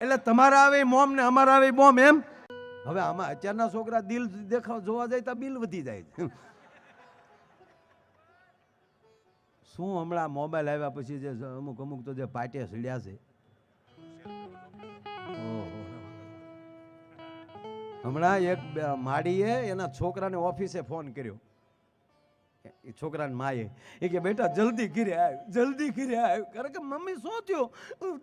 એટલે તમારા આવે મોમ ને અમારા આવે મોમ એમ. હવે આમાં અત્યારના છોકરા દિલ દેખાવ જોવા જાય તો બિલ વધી જાય. શું હમણાં મોબાઈલ આવ્યા પછી જે અમુક અમુક તો જે પાટિયા સીડ્યા છે. હમણાં એક માડીએ એના છોકરાને ઓફિસે ફોન કર્યો. એ છોકરાને માએ એ કે બેટા જલ્દી ઘરે આવ, જલ્દી ઘરે આવ. કારણ કે મમ્મી શું થયું,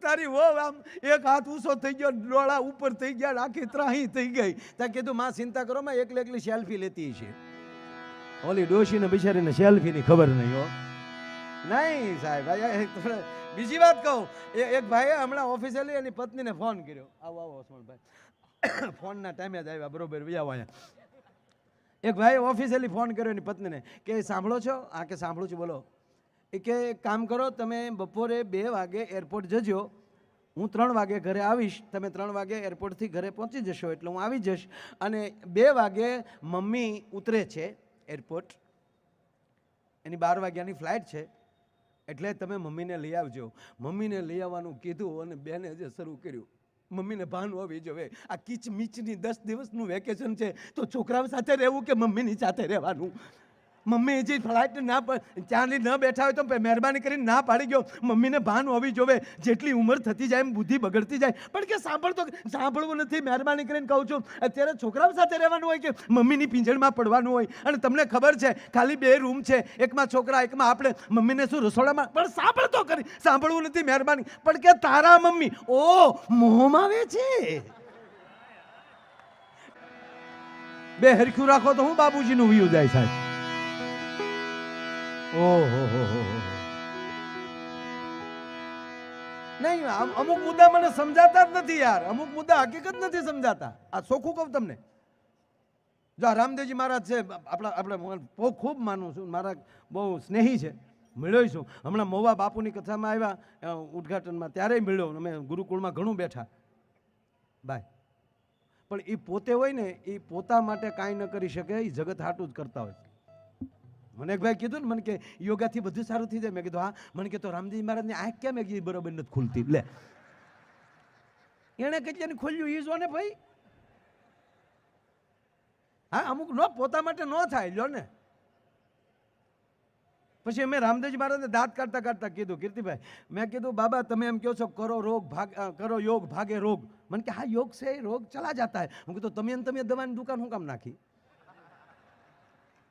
તારી વહુ આમ એક હાથ ઊંચો થઈ ગયો, ડોળા ઉપર થઈ ગયા, આખી ત્રાહી થઈ ગઈ. ત્યાં કીધું માં ચિંતા કરો, માં એકલી એકલી સેલ્ફી લેતી છે. ઓલી ડોશીને બિચારીને સેલ્ફીની ખબર નહીં હો. નહીં સાહેબ, બીજી વાત કહું, એક ભાઈએ હમણાં ઓફિસે લઈ એની પત્નીને ફોન કર્યો. આવો આવો હસમણભાઈ, ફોનના ટાઈમે જ આવ્યા, બરોબર વ્યાવ અહીંયા. એક ભાઈ ઓફિસેલી ફોન કર્યો એની પત્નીને કે સાંભળો છો? આ કે સાંભળું છું, બોલો. એ કે કામ કરો, તમે બપોરે 2 વાગે એરપોર્ટ જજો, હું 3 વાગે ઘરે આવીશ. તમે 3 વાગે એરપોર્ટથી ઘરે પહોંચી જશો એટલે હું આવી જઈશ. અને 2 વાગે મમ્મી ઉતરે છે એરપોર્ટ, એની 12 વાગ્યાની ફ્લાઇટ છે, એટલે તમે મમ્મીને લઈ આવજો. મમ્મીને લઈ આવવાનું કીધું અને બેને જે શરૂ કર્યું. મમ્મીને ભાન હોવી જોઈએ, આ કિચમિચની 10 દિવસનું વેકેશન છે તો છોકરાઓ સાથે રહેવું કે મમ્મીની સાથે રહેવાનું? મમ્મી જે ફ્લાઇટ ના ત્યાંની ન બેઠા હોય તો મહેરબાની કરીને ના પાડી ગયો. મમ્મીને ભાન હોવી જોઈએ, જેટલી ઉંમર થતી જાય એમ બુદ્ધિ બગડતી જાય. પણ કે સાંભળવું નથી, મહેરબાની કરીને કહું છું. અત્યારે છોકરાઓ સાથે રહેવાનું હોય કે મમ્મીની પીંજણમાં પડવાનું હોય? અને તમને ખબર છે ખાલી 2 રૂમ છે, એકમાં છોકરા એકમાં આપણે. મમ્મીને શું રસોડામાં? પણ સાંભળ તો કરી, સાંભળવું નથી મહેરબાની. પણ કે તારા મમ્મી ઓ મોહમાં આવે છે. 2 હરખું રાખો તો હું બાબુજીનું વ્યૂ જાય સાહેબ. નહીં, અમુક મુદ્દા મને સમજાતા જ નથી યાર. અમુક મુદ્દા હકીકત નથી સમજાતા. આ ચોખ્ખું કહું તમને. જો રામદેવજી મહારાજ છે, આપણે ખૂબ માનું છું, મારા બહુ સ્નેહી છે, મળ્યો છું. હમણાં મોવા બાપુની કથામાં આવ્યા ઉદઘાટનમાં, ત્યારે મળ્યો. અમે ગુરુકુળમાં ઘણું બેઠા બાય. પણ એ પોતે હોય ને, એ પોતા માટે કાંઈ ન કરી શકે, એ જગત હાટું જ કરતા હોય. મને એક ભાઈ કીધું ને, મને કે યોગાથી બધું સારું થઈ જાય. મેં કીધું હા. મને કે તો રામદેવજી મહારાજની આંખ કેમ એક બરોબર નથી ખુલતી? લે, એને કેટલાની ખોલ્યું એ જો ને ભાઈ. હા, અમુક નો પોતા માટે ન થાય લ્યો ને. પછી અમે રામદેવજી મહારાજને દાંત કાઢતા કાઢતા કીધું, કીર્તિભાઈ, મેં કીધું બાબા તમે એમ કહો છો કરો યોગ ભાગે રોગ. મને કે હા યોગ છે, રોગ ચલા જાતા હે. હું કીધું તમે દવાની દુકાન શું કામ નાખી?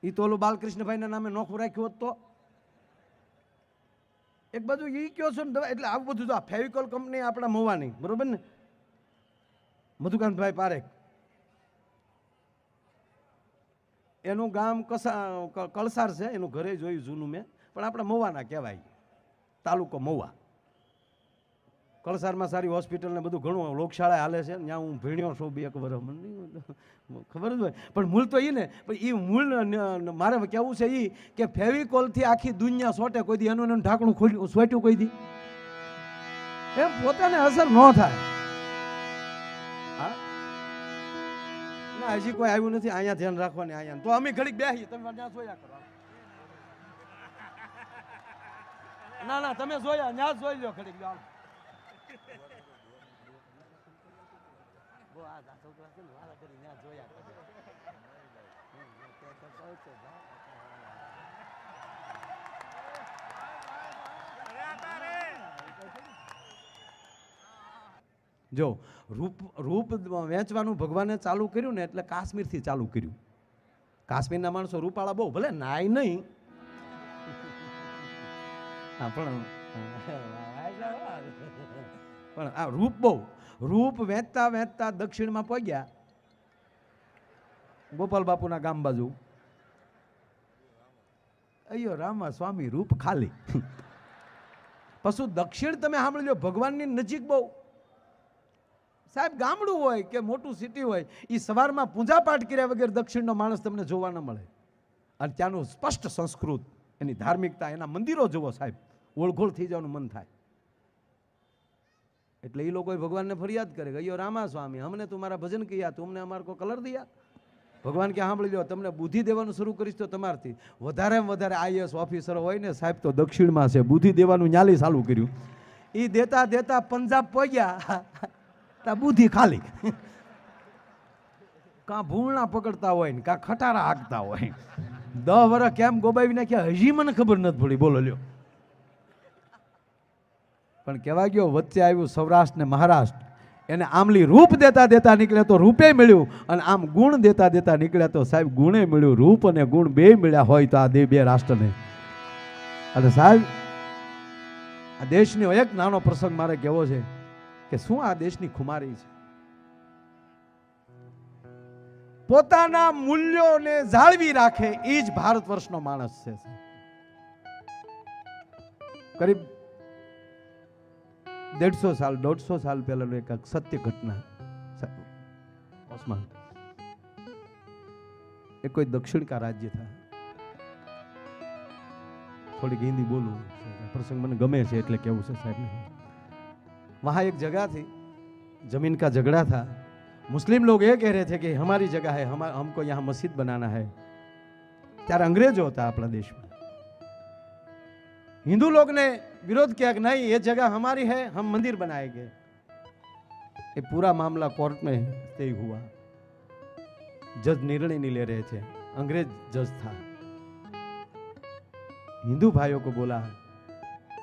એ તો ઓલું બાલકૃષ્ણભાઈના નામે નોખું રાખ્યું હોત તો. એક બાજુ એ કયો છો ને દવા, એટલે આવું બધું. તો આ ફેવિકોલ કંપની આપણા મોવાની, બરોબર ને, મધુકાંતભાઈ પારેખ, એનું ગામ કળસાર છે, એનું ઘરે જોયું જૂનું મેં, પણ આપણા મહુવાના કહેવાય, તાલુકો મહુવા. કળસારમાં સારી હોસ્પિટલ ને બધું ઘણું લોકશાળા હાલે છે. ત્યાં હું ભણ્યો છું 2 વર્ષ, મને ખબર જ હોય. પણ મૂળ તો એ ને, પણ એ મૂળ મારે કહેવું છે એ કે ફેવિકોલથી આખી દુનિયા સોટે કોઈ દી એનું ઢાંકણું ખોલ્યું સોટ્યું કોઈ દી એમ પોતાને અસર ન થાય. હા ના, હજી કોઈ આવ્યું નથી. અહીંયા ધ્યાન રાખવાની. અહીંયા તો અમે ઘડીક બેસી, તમે ત્યાં જોયા કરો. ના તમે જોયા, ત્યાં જોઈ લો ઘડીક. જો રૂપ વેચવાનું ભગવાને ચાલુ કર્યું ને, એટલે કાશ્મીરથી ચાલુ કર્યું. કાશ્મીરના માણસો રૂપાળા બહુ, ભલે નાય નહીં પણ આ રૂપ બહુ. રૂપ વેચતા વેચતા દક્ષિણમાં પહોંચ્યા, ગોપાલ બાપુના ગામ બાજુ. અయ్યો રામા સ્વામી રૂપ ખાલી. પછી દક્ષિણ તમે સાંભળી લો, ભગવાનની નજીક બહુ. સાહેબ ગામડું હોય કે મોટું સિટી હોય, એ સવારમાં પૂજા પાઠ કર્યા વગર દક્ષિણનો માણસ તમને જોવા ન મળે. અને ત્યાંનું સ્પષ્ટ સંસ્કૃત, એની ધાર્મિકતા, એના મંદિરો જુઓ સાહેબ, ઓળઘોળ થઈ જવાનું મન થાય. એટલે એ લોકોએ ભગવાનને ફરિયાદ કરે કે અయ్યો રામા સ્વામી, અમને તમારા ભજન કિયા, તુમને અમારે કો કલર દિયા. ભગવાન કે સાંભળી લો, તમને બુદ્ધિ દેવાનું શરૂ કરીશ તો તમારથી વધારે IAS ઓફિસરો હોય ને સાહેબ તો દક્ષિણમાં છે. બુદ્ધિ દેવાનું ન્યાલી ચાલુ કર્યું. એ દેતા દેતા પંજાબ પહોંચ્યા. તા બુદ્ધિ ખાલી. કાં ભૂલના પકડતા હોય ને કાં ખટારા હાંકતા હોય. 10 વર્ષ કેમ ગોબાવી નાખ્યા હજી મને ખબર નથી પડી. બોલો લ્યો. પણ કહેવા ગયો વચ્ચે આવ્યું સૌરાષ્ટ્ર ને મહારાષ્ટ્ર, એને આમલી રૂપ દેતા દેતા નીકળ્યા તો રૂપે મળ્યું, અને આમ ગુણ દેતા દેતા નીકળ્યા તો સાહેબ ગુણે મળ્યું. રૂપ અને ગુણ બે મળ્યા હોય તો આ બે રાષ્ટ્રને. અને સાહેબ આ દેશનો એક નાનો પ્રસંગ મારે કહેવો છે કે શું આ દેશની ખુમારી છે. પોતાના મૂલ્યોને જાળવી રાખે એ જ ભારત વર્ષનો માણસ છે. કરીબ 150 સાલ 150 સાલ પહેલાનું એક સત્ય ઘટના. ઓસ્માન એ કોઈ દક્ષિણ કા રાજ્ય था. થોડીક હિન્દી બોલું, प्रसंग મને ગમે છે એટલે કેવું છે સાહેબ. वहाँ एक जगह थी, जमीन का झगड़ा था. मुस्लिम लोग ये कह रहे थे कि हमारी जगह है, हमको यहाँ मस्जिद बनाना है. ત્યારે अंग्रेजो હતા આપણા દેશમાં. हिंदू लोग ने विरोध किया कि नहीं ये जगह हमारी है, हम मंदिर बनाएंगे. ये पूरा मामला कोर्ट में तय हुआ. जज निर्णय नहीं ले रहे थे, अंग्रेज जज था. हिंदू भाइयों को बोला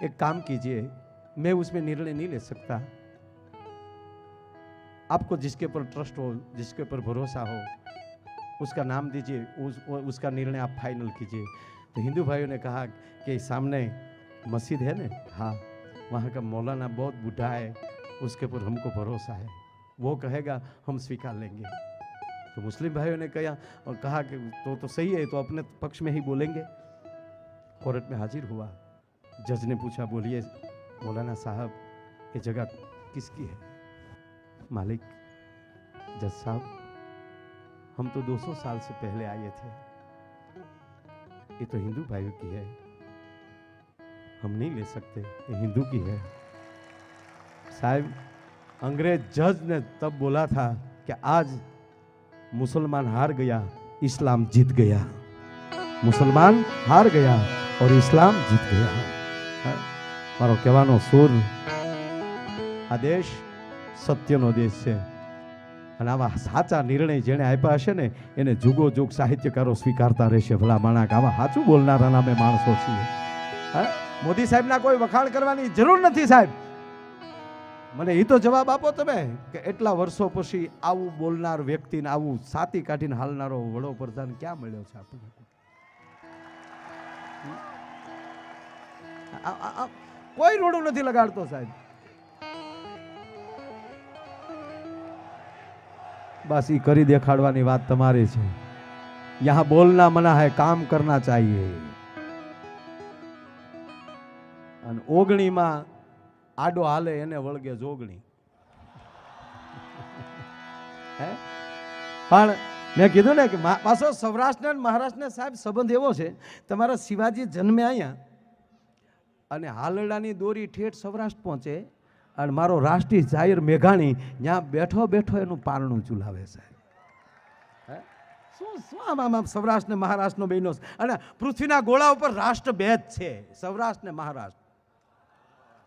एक काम कीजिए, मैं उसमें निर्णय नहीं ले सकता, आपको जिसके ऊपर ट्रस्ट हो, जिसके ऊपर भरोसा हो, उसका नाम दीजिए, उसका निर्णय आप फाइनल कीजिए. तो हिंदू भाइयों ने कहा कि सामने मस्जिद है ना, हाँ वहाँ का मौलाना बहुत बूढ़ा है, उसके ऊपर हमको भरोसा है, वो कहेगा हम स्वीकार लेंगे. तो मुस्लिम भाइयों ने कहा कि तो सही है, तो अपने पक्ष में ही बोलेंगे. कोर्ट में हाजिर हुआ. जज ने पूछा, बोलिए मौलाना साहब ये जगह किसकी है. मालिक, जज साहब हम तो 200 साल से पहले आए थे, ये तो हिंदू भाइयों की है, हम नहीं ले सकते, ये हिंदू की है. साहब अंग्रेज जज ने तब बोला था कि आज मुसलमान हार गया, इस्लाम जीत गया. मुसलमान हार गया और इस्लाम जीत गया. मारो कहेવાનો સુર, આ દેશ સત્યનો દેશ છે, અને આવા સાચા નિર્ણય જેણે આપ્યા હશે ને એને જુગો જુગ સાહિત્યકારો સ્વીકારતા રહેશે. ભલા માણસ આવા સાચું બોલનારા નામે માણસો છીએ. મોદી સાહેબના કોઈ વખાણ કરવાની જરૂર નથી સાહેબ. મને એ તો જવાબ આપો તમે કે એટલા વર્ષો પછી આવું બોલનાર વ્યક્તિને, આવું સાતી કાઢીને હાલનારો વડોપ્રધાન ક્યાં મળ્યો છે આપણને? કોઈ રોડું નથી લગાડતો સાહેબ. બસ એ કરી દેખાડવાની વાત તમારી છે. યહાં બોલના મના હૈ, કામ કરના ચાહીએ. અને ઓગણીમાં આડો હાલે એને વળગે જોગણી. પણ મેં કીધું ને કે પાછો સૌરાષ્ટ્ર અને મહારાષ્ટ્ર સાહેબ સંબંધ એવો છે, તમારા શિવાજી જન્મે અહીંયા અને હાલડાની દોરી ઠેઠ સૌરાષ્ટ્ર પહોંચે, અને મારો રાષ્ટ્રીય જાહેર મેઘાણી ત્યાં બેઠો બેઠો એનું પારણું ચૂલાવે સાહેબ. શું આમ સૌરાષ્ટ્ર ને મહારાષ્ટ્રનો બહેનો. અને પૃથ્વીના ગોળા ઉપર રાષ્ટ્ર બે જ છે, સૌરાષ્ટ્ર ને મહારાષ્ટ્ર.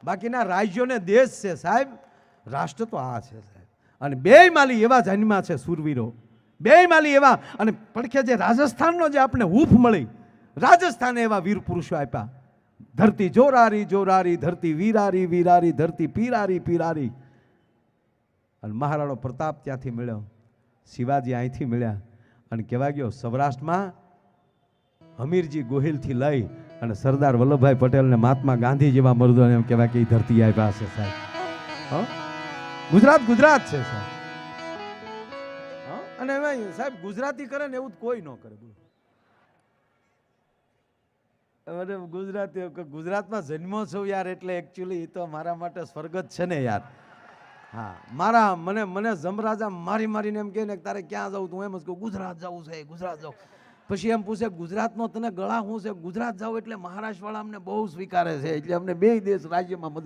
બાકીના રાજ્યોને દેશ છે સાહેબ, રાષ્ટ્ર તો આ છે સાહેબ. અને બે માલી એવા જન્મ્યા છે સુરવીરો, બે માલી એવા. અને પડખે જે રાજસ્થાનનો જે આપણે હૂફ મળી, રાજસ્થાને એવા વીર પુરુષો આપ્યા. ધરતી જોરારી જોરારી, ધરતી વીરારી વીરારી, ધરતી પીરારી પીરારી. અને મહારાણો પ્રતાપ ત્યાંથી મળ્યો, શિવાજી અહીંથી મળ્યા. અને કહેવા ગયો સૌરાષ્ટ્રમાં હમીરજી ગોહિલથી લઈ અને સરદાર વલ્લભભાઈ પટેલ ને મહાત્મા ગાંધી જેવા મર્દોને એમ કહેવાય કે એ ધરતી આપ્યા છે સાહેબ. ગુજરાત ગુજરાત છે સાહેબ. અને એમાં સાહેબ ગુજરાતી કરે ને એવું કોઈ ન કરે. ગુજરાતી ગુજરાતમાં જન્મો છું યાર, એટલે એકચ્યુઅલી એ તો મારા માટે સ્વર્ગ જ છે ને યાર. હા, મારા મને જમરાજા મારી મારીને એમ કહે ને તારે ક્યાં જવું, તું એમ જ કહું ગુજરાત જવું છે, ગુજરાત જાઉં. પછી એમ પૂછે ગુજરાતનો તને ગળા શું છે, ગુજરાત જાવ એટલે મહારાષ્ટ્ર વાળા અમને બહુ સ્વીકારે છે, એટલે અમને બે દેશ રાજ્યમાં